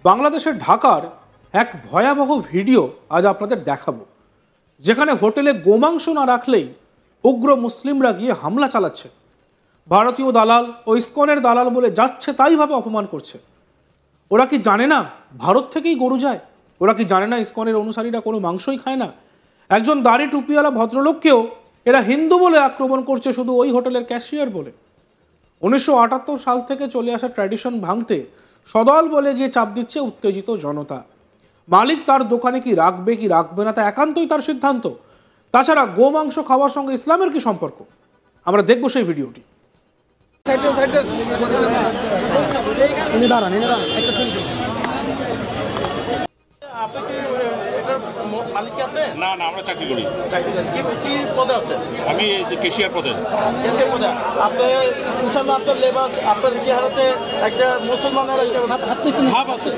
বাংলাদেশের ঢাকার এক ভয়াবহ ভিডিও আজ আপনাদের দেখাবো, যেখানে হোটেলে গোমাংস না রাখলেই উগ্র মুসলিমরা গিয়ে হামলা চালাচ্ছে। ভারতীয় দালাল ও ইসকনের দালাল বলে যাচ্ছে তাইভাবে অপমান করছে। ওরা কি জানে না ভারত থেকেই গরু যায়? ওরা কি জানে না ইসকনের অনুসারীরা কোনো মাংসই খায় না? একজন দাড়ি টুপিওয়ালা ভদ্রলোককেও এরা হিন্দু বলে আক্রমণ করছে শুধু ওই হোটেলের ক্যাশিয়ার বলে। 1978 সাল থেকে চলে আসা ট্র্যাডিশন ভাঙতে সদল বলে গিয়ে চাপ দিচ্ছে উত্তেজিত জনতা। মালিক তার দোকানে কি রাখবে কি রাখবে না তা একান্তই তার সিদ্ধান্ত। তাছাড়া গোমাংস খাওয়ার সঙ্গে ইসলামের কি সম্পর্ক? আমরা দেখবো সেই ভিডিওটি। না না, আমরা চাকরি করি। কি পদে আছেন? আমি ক্যাশিয়ার পদে। ক্যাশিয়ার পদে আপনি ইনশাআল্লাহ আপনার লেবাস, আপনার চেহারাতে একটা মুসলমানের একটা ভাব আছে।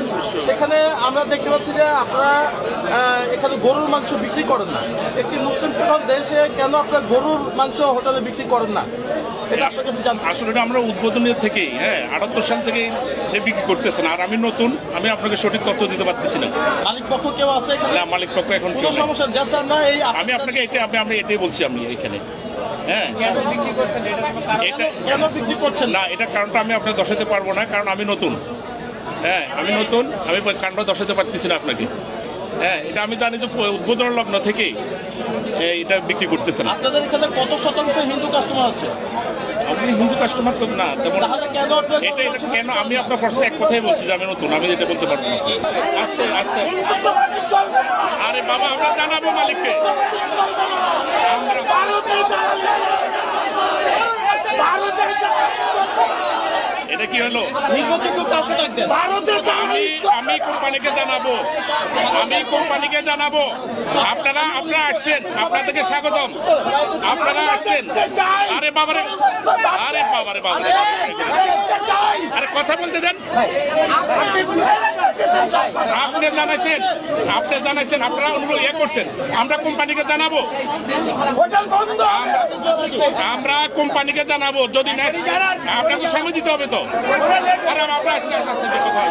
সেখানে আমরা দেখতে পাচ্ছি যে আপনারা এখানে গরুর মাংস বিক্রি করেন না। একটি মুসলিম প্রধান দেশে কেন আপনার গরুর মাংস হোটেলে বিক্রি করেন না? এটা আপনার কাছে জানতে। আসলে এটা আমরা উদ্বোধনের থেকেই 78 সাল থেকেই বিক্রি করতেছেন। আর আমি নতুন, আমি আপনাকে সঠিক তথ্য দিতে পারতেছি না। মালিক পক্ষ কেউ আছে? না, মালিক পক্ষ এখন কোনো সমস্যা যাচ্ছেন না। এই আমি আপনাকে এটাই বলছি। আমি এখানে কেন বিক্রি করছেন? কেন বিক্রি করছেন না, এটা কারণটা আমি আপনাকে দর্শাতে পারবো না, কারণ আমি নতুন। আমি নতুন, আমি কারণটা দর্শাতে পারতেছি না আপনাকে। এটা আমি জানি যে উদ্বোধনের লগ্ন থেকেই এটা বিক্রি করতেছেন। আপনাদের এখানে কত শতাংশ হিন্দু কাস্টমার আছে? আপনি হিন্দু কাস্টমার তো না তেমন। এটা কেন? আমি আপনার প্রশ্ন এক কথাই বলছি যে আমি নতুন, আমি এটা বলতে পারবো না। আস্তে আস্তে। আরে বাবা, আমরা জানাবো মালিককে। এটা কি হলো? আমি কোম্পানিকে জানাবো, আপনারা আসছেন, আপনাদেরকে স্বাগতম। আপনারা আসছেন। আরে বাবারে, আরে কথা বলতে দেন। আপনি জানাইছেন, আপনারা অনুরোধ করছেন। আমরা কোম্পানিকে জানাবো, যদি নেক্সট আপনাকে সময় দিতে হবে তো। আরে আমরা আসছি, কথা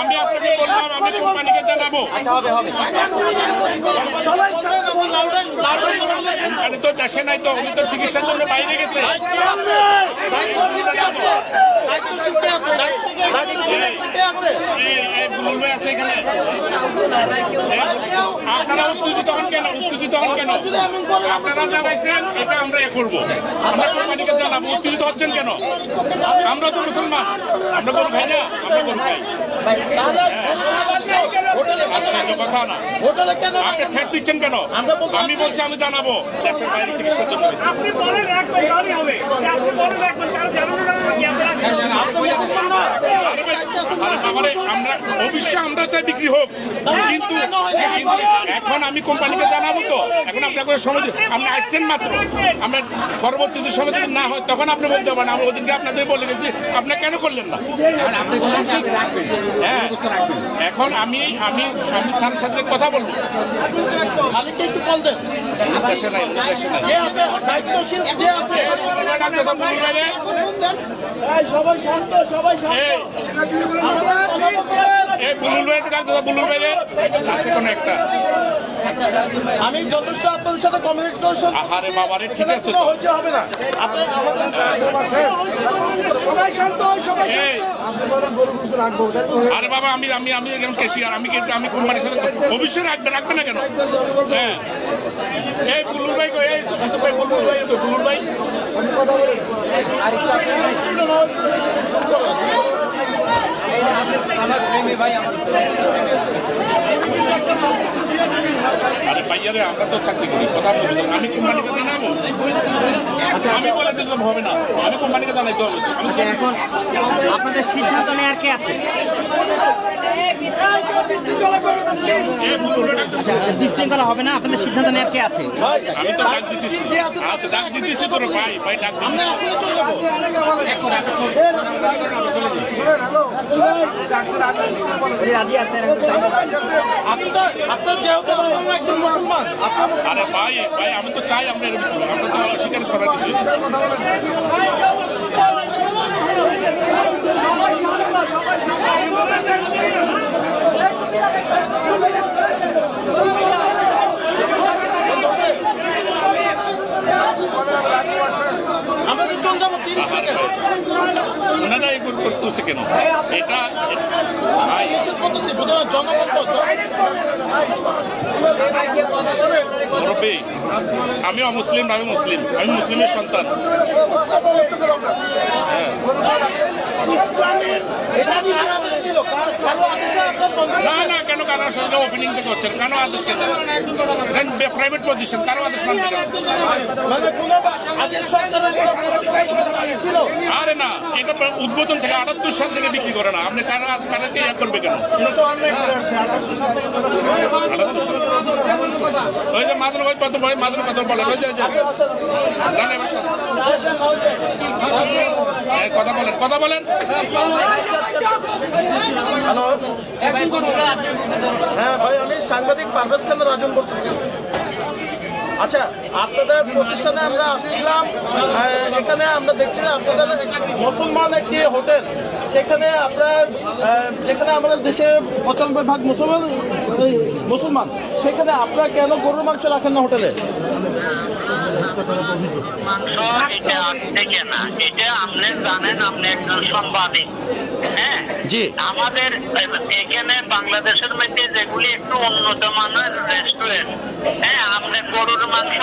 আমি আপনাকে বললাম, আমি কোম্পানিকে জানাবো। আমি তো দেশে নাই তো, উনি তো চিকিৎসার জন্য বাইরে গেছে। এখানে আপনারা উত্তেজিত হন কেন? আপনারা জানাইছেন, এটা আমরা করবো। আমরা কোম্পানিকে জানাবো। উত্তেজিত হচ্ছেন কেন? আমরা তো মুসলমান, আমরা বলবো ভাই না, আমরা বলবো ভাই। কথা না, আপনি থ্রেট দিচ্ছেন কেন? আমি বলছি আমি জানাবো। দেশের বাইরে চিকিৎসার জন্য আমরা অবশ্যই আমরা চাই বিক্রি হোক, কিন্তু এখন আমি কোম্পানিকে জানাবো তো। এখন আপনার সময় আপনি আসছেন মাত্র, আমরা পরবর্তী সময় যদি না হয় তখন আপনি বলতে পারেন। আমরা ওদিনকে আপনাদের বলে গেছি, আপনি কেন করলেন না? এখন আমি স্যারের সাথে কথা বলবো। আমি যথেষ্ট আপনাদের সাথে কমিউনিকেশন। আরে বাবারে, ঠিক আছে, হবে না। আরে বাবা, আমি ক্যাশিয়ার, আমি কোম্পানির সাথে অবশ্যই রাখবে না কেন? এই বুলুর ভাই, বুলুর ভাই আরে ভাইয়ারে, আমরা তো চাকরি করি, কথা বলছি। আমি কোম্পানিকে জানাবো। আমি বলে দিলাম হবে না, আমি কোম্পানিকে জানাইতে হবে। এখন আপনাদের সিদ্ধান্ত নেওয়ার কে আছে? বিশৃঙ্খলা হবে না, আপনাদের সিদ্ধান্ত নেওয়ার কে আছে? আমি তো ডাক দিতেছি তোর ভাই ডাক রাজি আছেন? আরে ভাই আমি তো চাই আমরা তো অস্বীকার করার কিছু। করতেছে কেন? ওনারা এগুলো করতেছে কেন? এটা নিষেধ করতেছে বোধহয় জনগণ তো মুরব্বী, আমি অমুসলিম, আমি মুসলিম, আমি মুসলিমের সন্তান। ছিল কারো আদেশে আপনার বন্ধ না না, কেন কারো সঙ্গে ওপেনিং থেকে হচ্ছেন? কেন আদেশ কেন? প্রাইভেট পজিশন, কারো আদেশ মানবে না। মানে কোনো আগের সরকারের কোনো প্রশাসনিক ছিল? আরে না, এটা উদ্বোধন থেকে 78 সাল থেকে বিক্রি করে না। আপনি কারাকে ইয়ে করবে কেন? ওই যে মাদুর ওই কত বলে, মাদুর কত বলেন, ওই যে কথা বলেন, কথা বলেন। হ্যালো, হ্যাঁ ভাই, আমি সাংবাদিক পারভেজ খান রাজন বলতেছি। আচ্ছা, আপনাদের প্রতিষ্ঠানে আমরা আসছিলাম, এখানে আমরা দেখছি যে আপনাদের মুসলমান একটি হোটেল, সেখানে আপনার যেখানে আমাদের দেশে 95% মুসলমান, সেখানে আপনারা কেন গরুর মাংস রাখেন না হোটেলে? মাংস এটা থেকে না, এটা আপনি জানেন, আপনি একজন সাংবাদিক। হ্যাঁ জি, আমাদের এখানে বাংলাদেশের মধ্যে যেগুলি একটু উন্নত মানের রেস্টুরেন্ট, হ্যাঁ, আপনি গরুর মাংস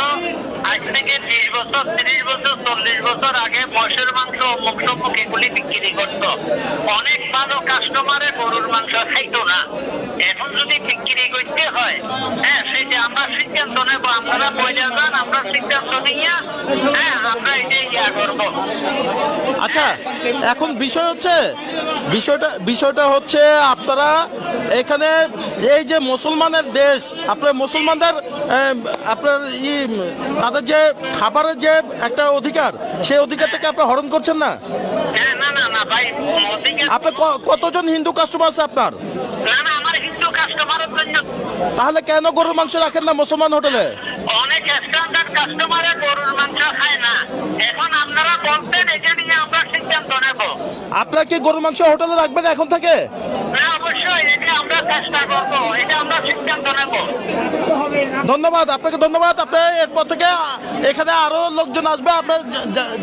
আজ থেকে 20 বছর, 30 বছর, 40 বছর আগে মহিষের মাংস, অমুক সমুক এগুলি বিক্রি করত। অনেক ভালো কাস্টমারে গরুর মাংস খাইতো না। এখন যদি বিক্রি করতে হয়, হ্যাঁ, সেটা আমরা সিদ্ধান্ত নেব। আপনারা বলে যান, আমরা সিদ্ধান্ত নিয়ে, হ্যাঁ, আমরা এটা ইয়া করবো। আচ্ছা, এখন বিষয়টা হচ্ছে আপনারা এখানে এই যে মুসলমানের দেশ, আপনার মুসলমানদের আপনার তাদের যে খাবারের যে একটা অধিকার, সেই অধিকার থেকে আপনারা হরণ করছেন না? না না না ভাই, আপনার কতজন হিন্দু কাস্টমার আছে আপনার? না না, আমার হিন্দু কাস্টমারের জন্য। তাহলে কেন গরুর মাংস রাখেন না মুসলমান হোটেলে? অনেক স্ট্যান্ডার্ড কাস্টমারে গরুর মাংস খায় না। এখন আপনারা বলতেন, এটা নিয়ে আমরা সিদ্ধান্ত নেব। আপনারা কি গরুর মাংস হোটেলে রাখবেন এখন থেকে? না, অবশ্যই এটা আমরা চেষ্টা করবো, এটা আমরা সিদ্ধান্ত নেব। ধন্যবাদ আপনাকে, ধন্যবাদ। আপনি এরপর থেকে এখানে আরো লোকজন আসবে, আপনার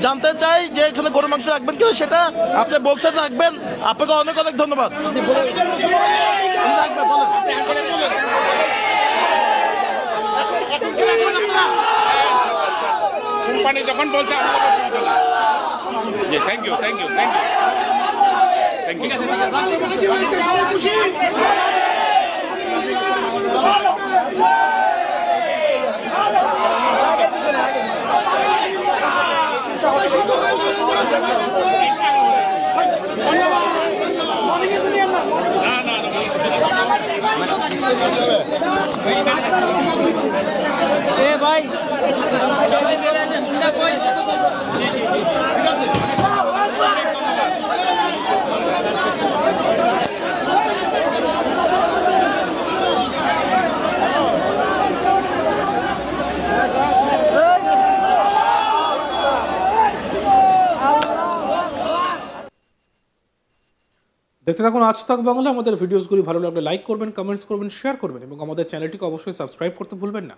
জানতে চাই যে এখানে গরুর মাংস রাখবেন কিনা, সেটা আপনি বলছেন রাখবেন। আপনাকে অনেক অনেক ধন্যবাদ। কোম্পানি যখন বলছে thank you, thank you, thank you, thank you. দেখতে থাকুন আজ তাক বাংলা। আমাদের ভিডিওসগুলি ভালো লাগলে লাইক করবেন, কমেন্টস করবেন, শেয়ার করবেন এবং আমাদের চ্যানেলটিকে অবশ্যই সাবস্ক্রাইব করতে ভুলবেন না।